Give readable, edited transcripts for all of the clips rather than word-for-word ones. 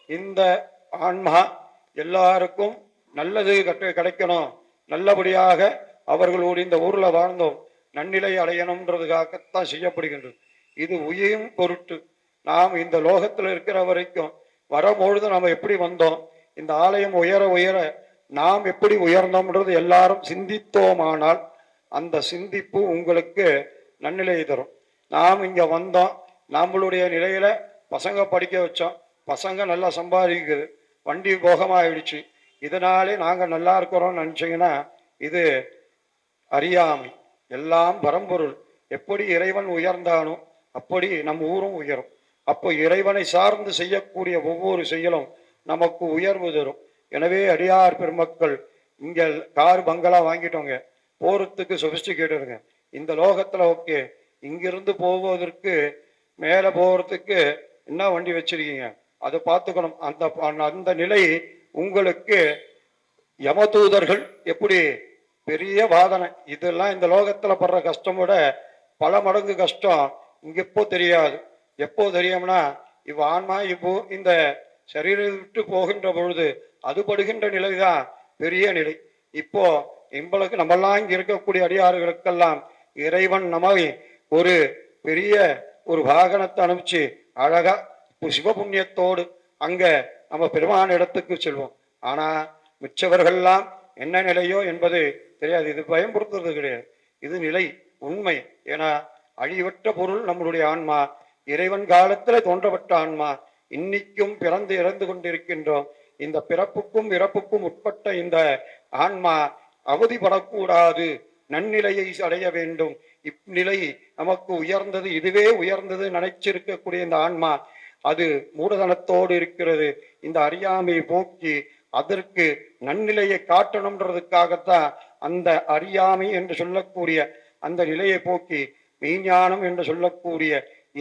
இந்த ஆன்மா எல்லாருக்கும் நல்லது கிடைக்கணும், நல்லபடியாக அவர்களோடு இந்த ஊர்ல வாழ்ந்தோம் நன்னிலை அடையணும்ன்றதுக்காகத்தான் செய்யப்படுகின்றது. இது உயிரும் பொருட்டு நாம் இந்த லோகத்தில் இருக்கிற வரைக்கும் வரும்பொழுது நாம் எப்படி வந்தோம், இந்த ஆலயம் உயர உயர நாம் எப்படி உயர்ந்தோம்ன்றது எல்லாரும் சிந்தித்தோமானால் அந்த சிந்திப்பு உங்களுக்கு நன்னிலை தரும். நாம் இங்க வந்தோம், நம்மளுடைய நிலையில பசங்க படிக்க வச்சோம், பசங்க நல்லா சம்பாதிக்குது, வண்டி போகமாயிடுச்சு, இதனாலே நாங்க நல்லா இருக்கிறோம்னு நினைச்சீங்கன்னா இது அறியாமை. எல்லாம் பரம்பொருள். எப்படி இறைவன் உயர்ந்தானோ அப்படி நம் ஊரும் உயரும். அப்போ இறைவனை சார்ந்து செய்யக்கூடிய ஒவ்வொரு செயலும் நமக்கு உயர்வு தரும். எனவே அடியார் பெருமக்கள் இங்க கார் பங்களா வாங்கிட்டோங்க, போறதுக்கு சொபிஸ்டிகேட்டுங்க. இந்த லோகத்துல ஓகே, இங்கிருந்து போவதற்கு மேல போறதுக்கு என்ன வண்டி வச்சிருக்கீங்க அதை பார்த்துக்கணும். அந்த அந்த நிலை உங்களுக்கு யமதூதர்கள் எப்படி பெரிய வாதனை, இதெல்லாம் இந்த லோகத்துல படுற கஷ்டம் விட பல மடங்கு கஷ்டம் இங்க எப்போ தெரியாது. எப்போ தெரியும்னா இவ் ஆன்மா இப்போ இந்த சரீரத்தை விட்டு போகின்ற பொழுது அது படுகின்ற நிலைதான் பெரிய நிலை. இப்போ எங்களுக்கு நம்மெல்லாம் இங்க இருக்கக்கூடிய அடியாறுகளுக்கெல்லாம் இறைவன் நம்மை ஒரு பெரிய ஒரு வாகனத்தை அனுப்பிச்சு அழகா சிவபுண்ணியத்தோடு அங்க நம்ம பெருமான இடத்துக்கு செல்வோம். ஆனா மிச்சவர்கள்லாம் என்ன நிலையோ என்பது தெரியாது. இது பயன்படுத்துறது கிடையாது, இது நிலை உண்மை. ஏன்னா அழிவற்ற பொருள் நம்மளுடைய ஆன்மா, இறைவன் காலத்துல தோன்றப்பட்ட ஆன்மா. இன்னைக்கும் பிறந்து இறந்து கொண்டிருக்கின்றோம். இந்த பிறப்புக்கும் இறப்புக்கும் உட்பட்ட இந்த ஆன்மா அவதிப்படக்கூடாது, நன்னிலையை அடைய வேண்டும். இந்நிலை நமக்கு உயர்ந்தது, இதுவே உயர்ந்தது நினைச்சிருக்கக்கூடிய இந்த ஆன்மா அது மூடதனத்தோடு இருக்கிறது. இந்த அறியாமையை போக்கி அதற்கு நன்னிலையை காட்டணும்ன்றதுக்காகத்தான் அந்த அறியாமை என்று சொல்லக்கூடிய அந்த நிலையை போக்கி மெய்ஞானம் என்று சொல்லக்கூடிய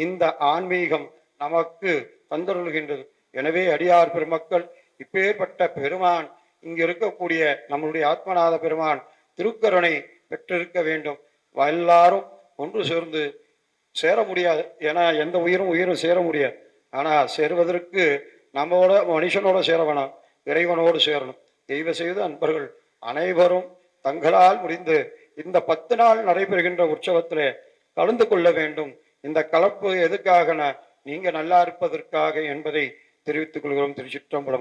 இந்த ஆன்மீகம் நமக்கு தந்தருள்கின்றது. எனவே அடியார் பெருமக்கள், இப்பேற்பட்ட பெருமான் இங்கு இருக்கக்கூடிய நம்மளுடைய ஆத்மநாத பெருமான் திருக்கருணை பெற்றிருக்க வேண்டும். எல்லாரும் ஒன்று சேர்ந்து சேர முடியாது, ஏன்னா எந்த உயிரும் சேர முடியாது. ஆனா சேருவதற்கு நம்மோட மனுஷனோட சேர வேணாம், இறைவனோடு சேரணும். தெய்வ செய்த அன்பர்கள் அனைவரும் தங்களால் முடிந்து இந்த 10 நாள் நடைபெறுகின்ற உற்சவத்திலே கலந்து கொள்ள வேண்டும். இந்த கலப்பு எதுக்காக, நீங்க நல்லா இருப்பதற்காக என்பதை தெரிவித்துக் கொள்கிறோம். திருச்சிற்றம்பலம்.